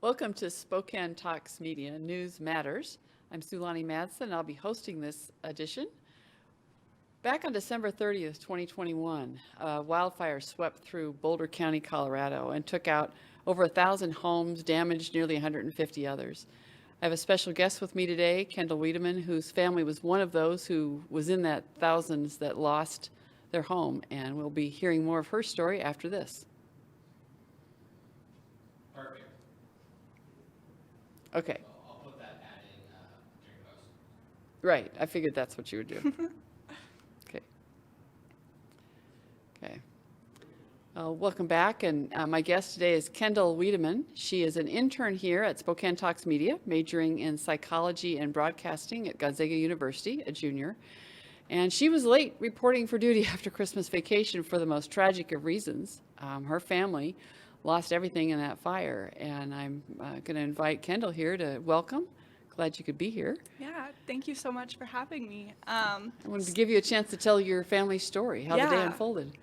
Welcome to Spokane Talks Media News Matters. I'm Lani and I'll be hosting this edition. Back on December 30th, 2021, wildfire swept through Boulder County, Colorado, and took out over 1,000 homes, damaged nearly 150 others. I have a special guest with me today, Kendall, whose family was one of those who was in that thousands that lost their home, and we'll be hearing more of her story after this. Perfect. Okay. So I'll put that ad in during post. Right, I figured that's what you would do. Okay. Okay. Welcome back, and my guest today is Kendall Wiedemann. She is an intern here at Spokane Talks Media, majoring in psychology and broadcasting at Gonzaga University, a junior. And she was late reporting for duty after Christmas vacation for the most tragic of reasons. Her family lost everything in that fire, and I'm going to invite Kendall here to welcome. Glad you could be here. Yeah, thank you so much for having me. I wanted to give you a chance to tell your family story, how the day unfolded.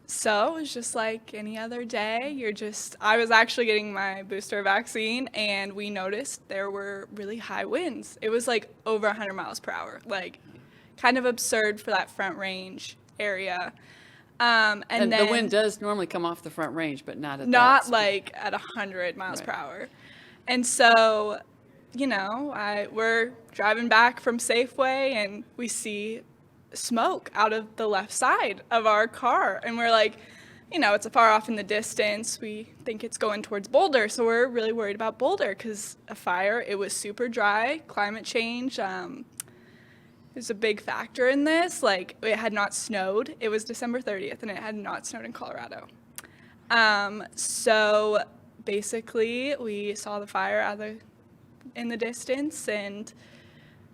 So it was just like any other day. I was actually getting my booster vaccine, and we noticed there were really high winds. It was like over 100 miles per hour, like kind of absurd for that Front Range area. And then the wind does normally come off the Front Range, but not at not that speed. like at 100 miles per Right. hour. And so, we're driving back from Safeway, and we see smoke out of the left side of our car, and we're like, it's far off in the distance. We think it's going towards Boulder, so we're really worried about Boulder because a fire. It was super dry, climate change. Is a big factor in this. Like, it had not snowed. It was December 30th, and it had not snowed in Colorado. So basically, we saw the fire in the distance, and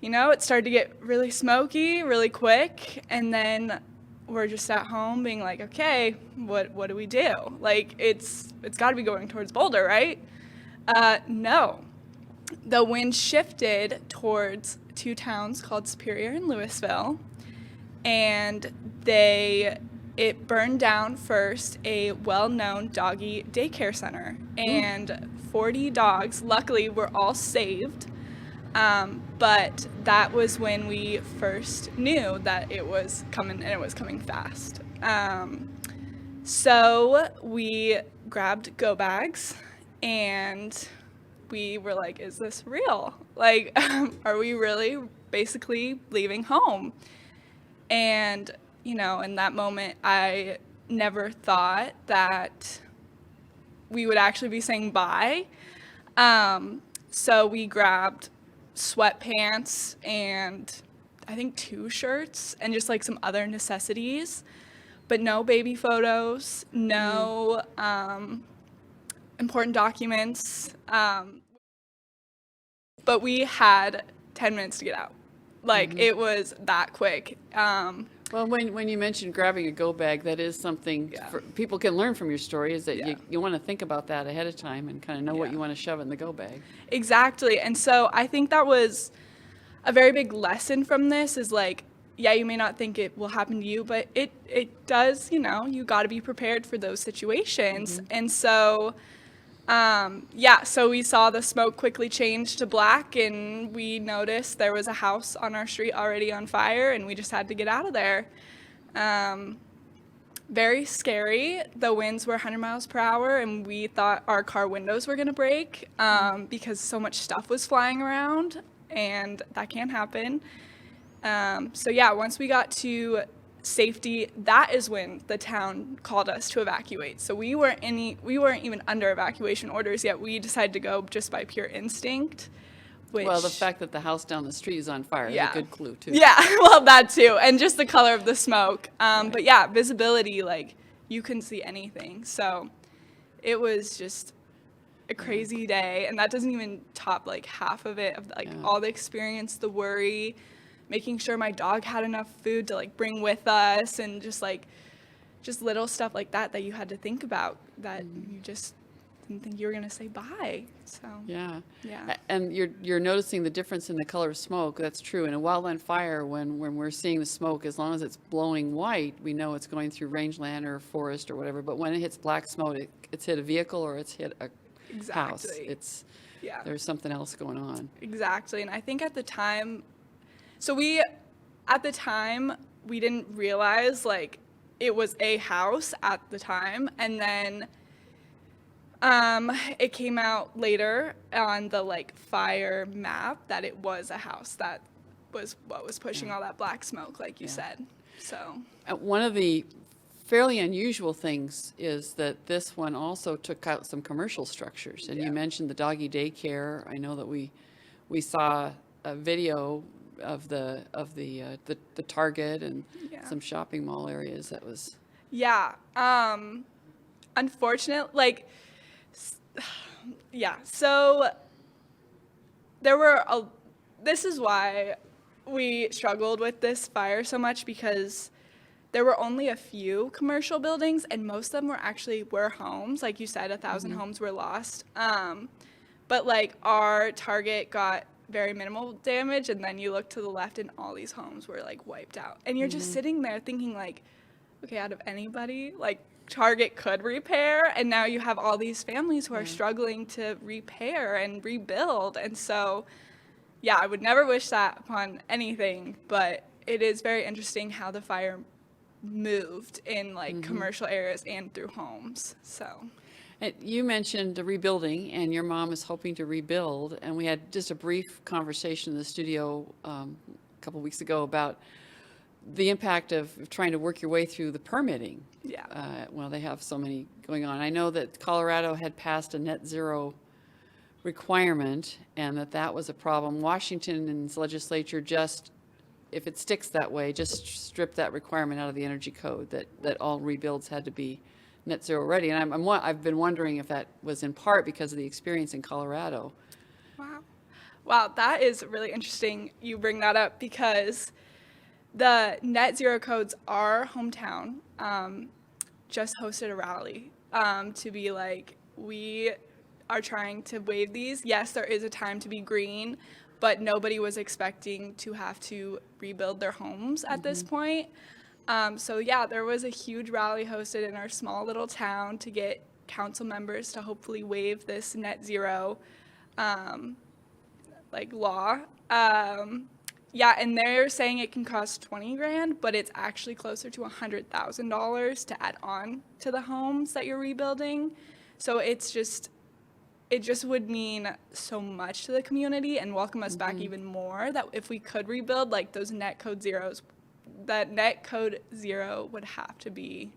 it started to get really smoky, really quick, and then we're just at home being like, okay, what do we do? Like, it's got to be going towards Boulder, right? No. The wind shifted towards two towns called Superior and Louisville, and it burned down first a well-known doggy daycare center, and 40 dogs, luckily, were all saved, but that was when we first knew that it was coming, and it was coming fast. So we grabbed go bags, and we were like, is this real? Like, are we really basically leaving home? And, in that moment, I never thought that we would actually be saying bye. So we grabbed sweatpants and I think 2 shirts and just like some other necessities, but no baby photos, no important documents. But we had 10 minutes to get out. Like, it was that quick. Well, when you mentioned grabbing a go bag, that is something people can learn from your story, is that you want to think about that ahead of time and kind of know what you want to shove in the go bag. Exactly. And so I think that was a very big lesson from this is like, yeah, you may not think it will happen to you, but it does, you got to be prepared for those situations. And so, so we saw the smoke quickly change to black, and we noticed there was a house on our street already on fire, and we just had to get out of there. Very scary. The winds were 100 miles per hour, and we thought our car windows were going to break because so much stuff was flying around, and that can happen. Once we got to safety, that is when the town called us to evacuate. So we weren't even under evacuation orders yet. We decided to go just by pure instinct. Well, the fact that the house down the street is on fire is a good clue too. Yeah, well, that too, and just the color of the smoke. But yeah, visibility, like, you couldn't see anything. So it was just a crazy day, and that doesn't even top like half of it, of like all the experience, the worry, making sure my dog had enough food to like bring with us, and just little stuff like that you had to think about, that you just didn't think you were gonna say bye. So Yeah. yeah. And you're noticing the difference in the color of smoke. That's true. In a wildland fire, when we're seeing the smoke, as long as it's blowing white, we know it's going through rangeland or forest or whatever. But when it hits black smoke, it's hit a vehicle or it's hit house. Exactly. Yeah. There's something else going on. Exactly. And I think at the time, we didn't realize like it was a house at the time. And then it came out later on the like fire map that it was a house that was what was pushing all that black smoke, like you said. So One of the fairly unusual things is that this one also took out some commercial structures. And you mentioned the doggy daycare. I know that we saw a video of the Target and some shopping mall areas. That was unfortunate. Like so there were this is why we struggled with this fire so much, because there were only a few commercial buildings, and most of them were homes. Like you said, 1,000 homes were lost. But like our Target got very minimal damage, and then you look to the left and all these homes were like wiped out. And you're just sitting there thinking like, okay, out of anybody, like Target could repair, and now you have all these families who are struggling to repair and rebuild. And so, I would never wish that upon anything, but it is very interesting how the fire moved in like commercial areas and through homes. So you mentioned the rebuilding, and your mom is hoping to rebuild, and we had just a brief conversation in the studio a couple weeks ago about the impact of trying to work your way through the permitting. Well, they have so many going on. I know that Colorado had passed a net zero requirement, and that was a problem. Washington's legislature just, if it sticks that way, just strip that requirement out of the energy code that all rebuilds had to be net zero ready. And I've been wondering if that was in part because of the experience in Colorado. Wow, that is really interesting you bring that up, because the net zero codes, our hometown just hosted a rally to be like, we are trying to waive these. Yes, there is a time to be green, but nobody was expecting to have to rebuild their homes at this point. So there was a huge rally hosted in our small little town to get council members to hopefully waive this net zero law. And they're saying it can cost $20,000, but it's actually closer to $100,000 to add on to the homes that you're rebuilding. So it just would mean so much to the community and welcome us back even more, that if we could rebuild like those net code zeros, that net code zero would have to be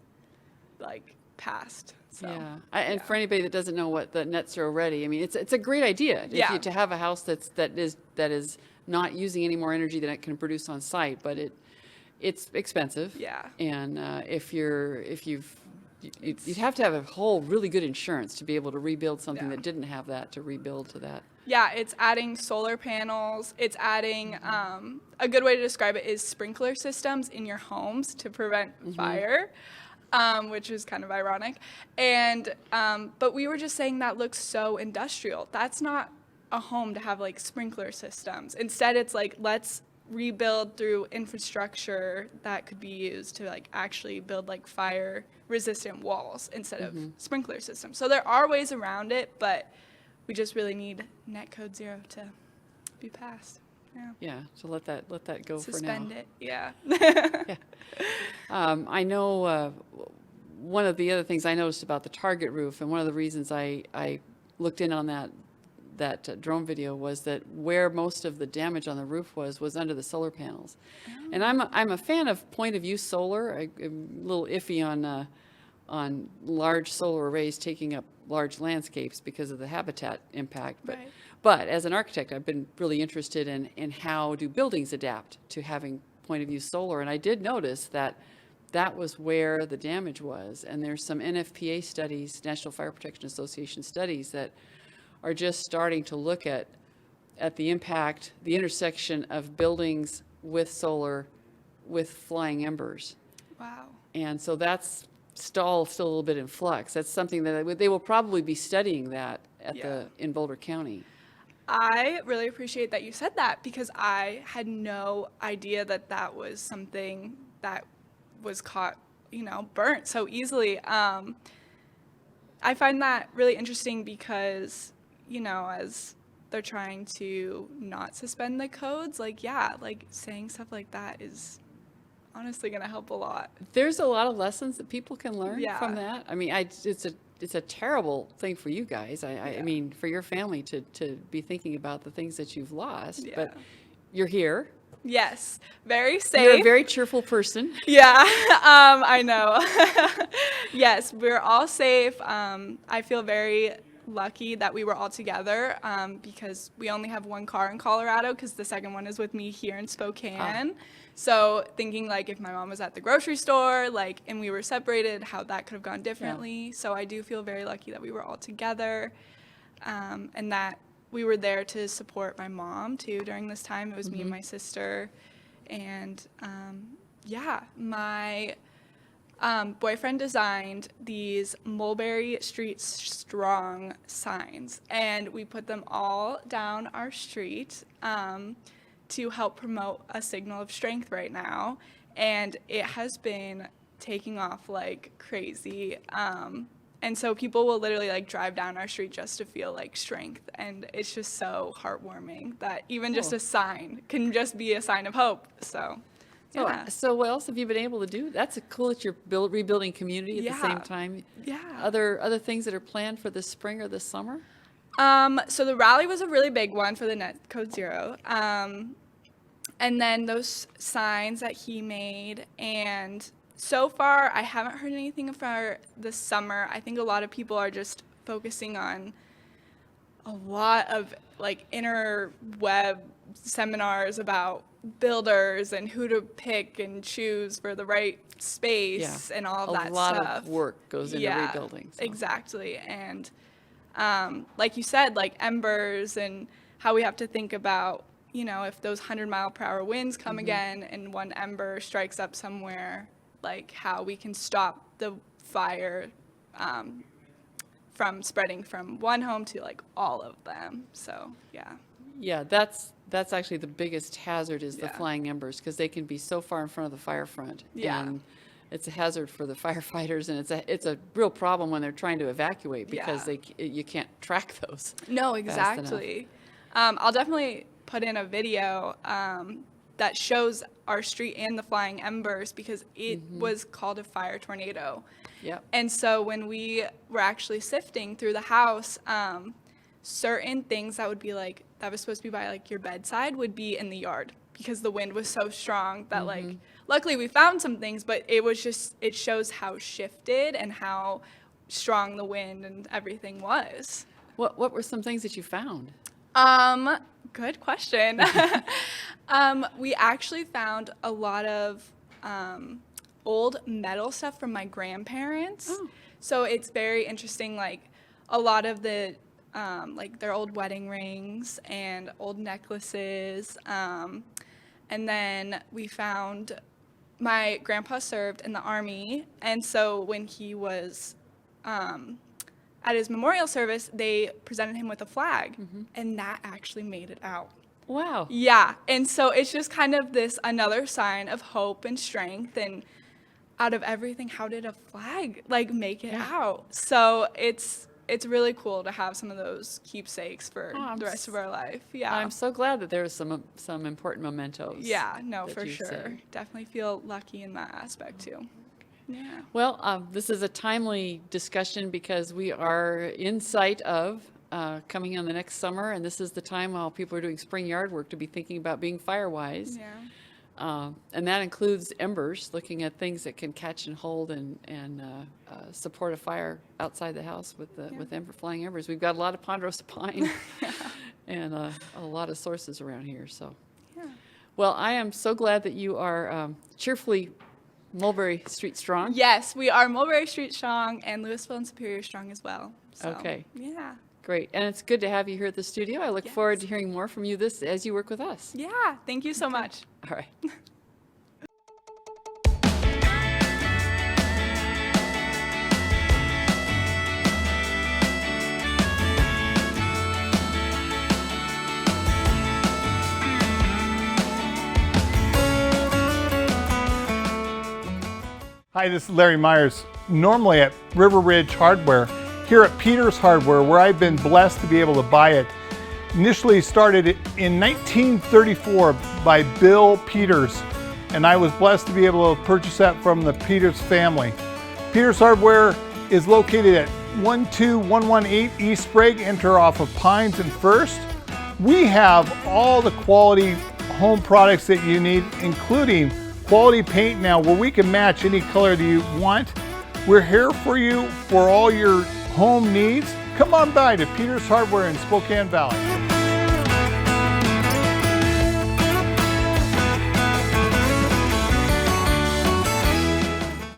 like passed. So, and for anybody that doesn't know what the net zero ready, I mean, it's a great idea to have a house that is not using any more energy than it can produce on site, but it's expensive. And you'd have to have a whole really good insurance to be able to rebuild something that didn't have that, to rebuild to that. It's adding solar panels. It's adding, a good way to describe it is sprinkler systems in your homes to prevent fire, which is kind of ironic. And, but we were just saying that looks so industrial. That's not a home to have like sprinkler systems. Instead, it's like, let's rebuild through infrastructure that could be used to like actually build like fire resistant walls instead of sprinkler systems. So there are ways around it, but we just really need net code zero to be passed. So let that go Suspend for now. It. I know one of the other things I noticed about the Target roof, and one of the reasons I looked in on that drone video, was that where most of the damage on the roof was under the solar panels. And I'm a fan of point of view solar. I'm a little iffy on large solar arrays taking up large landscapes because of the habitat impact. But as an architect, I've been really interested in how do buildings adapt to having point of view solar. And I did notice that was where the damage was. And there's some NFPA studies, National Fire Protection Association studies, that are just starting to look at the impact, the intersection of buildings with solar, with flying embers. Wow. And so that's still a little bit in flux. That's something that they will probably be studying that in Boulder County. I really appreciate that you said that, because I had no idea that was something that was caught, burnt so easily. I find that really interesting because, as they're trying to not suspend the codes, like, yeah, like saying stuff like that is honestly going to help a lot. There's a lot of lessons that people can learn Yeah. from that. I mean, it's a terrible thing for you guys. I mean, for your family to be thinking about the things that you've lost, Yeah. but you're here. Yes, very safe. You're a very cheerful person. Yeah, I know. Yes, we're all safe. I feel very lucky that we were all together because we only have one car in Colorado because the second one is with me here in Spokane. So thinking like if my mom was at the grocery store, like, and we were separated, how that could have gone differently. So I do feel very lucky that we were all together and that we were there to support my mom too during this time. It was me and my sister. And my boyfriend designed these Mulberry Street Strong signs, and we put them all down our street to help promote a signal of strength right now. And it has been taking off like crazy. And so people will literally like drive down our street just to feel like strength. And it's just so heartwarming that even just a sign can just be a sign of hope. So, yeah. So what else have you been able to do? That's cool that you're rebuilding community at the same time. Yeah. Other things that are planned for the spring or the summer? So the rally was a really big one for the Net Code Zero. And then those signs that he made, and so far I haven't heard anything for the summer. I think a lot of people are just focusing on a lot of like interweb seminars about builders and who to pick and choose for the right space and all of that stuff. A lot of work goes into rebuilding. So. Exactly. And like you said, like Embers and how we have to think about, if those 100-mile-per-hour winds come again and one ember strikes up somewhere, like how we can stop the fire from spreading from one home to like all of them. So, yeah. Yeah, that's actually the biggest hazard is the flying embers because they can be so far in front of the fire front. Yeah. And it's a hazard for the firefighters, and it's a real problem when they're trying to evacuate because you can't track those. No, exactly. I'll definitely put in a video that shows our street and the flying embers because it was called a fire tornado. Yep. And so when we were actually sifting through the house, certain things that would be like, that was supposed to be by like your bedside would be in the yard because the wind was so strong that like, luckily we found some things, but it was just, it shows how shifted and how strong the wind and everything was. What were some things that you found? Good question. We actually found a lot of old metal stuff from my grandparents. Oh. So it's very interesting, like a lot of the like their old wedding rings and old necklaces. And then we found my grandpa served in the Army, and so when he was at his memorial service, they presented him with a flag, and that actually made it out. Wow. Yeah, and so it's just kind of this another sign of hope and strength, and out of everything, how did a flag like make it out? So it's really cool to have some of those keepsakes for the rest of our life. Yeah, I'm so glad that there's some important mementos. Yeah, no, for sure. Definitely feel lucky in that aspect too. Yeah. Well, this is a timely discussion because we are in sight of coming on the next summer, and this is the time while people are doing spring yard work to be thinking about being fire-wise. Yeah. And that includes embers, looking at things that can catch and hold and support a fire outside the house with flying embers. We've got a lot of ponderosa pine and a lot of sources around here. So, well, I am so glad that you are cheerfully Mulberry Street Strong. Yes, we are Mulberry Street Strong and Louisville and Superior Strong as well. So, okay. Yeah. Great. And it's good to have you here at the studio. I look forward to hearing more from you as you work with us. Yeah. Thank you so much. All right. Hi, this is Larry Myers. Normally at River Ridge Hardware, here at Peters Hardware, where I've been blessed to be able to buy it. Initially started in 1934 by Bill Peters, and I was blessed to be able to purchase that from the Peters family. Peters Hardware is located at 12118 East Sprague, enter off of Pines and First. We have all the quality home products that you need, including quality paint now where we can match any color that you want. We're here for you for all your home needs. Come on by to Peters Hardware in Spokane Valley.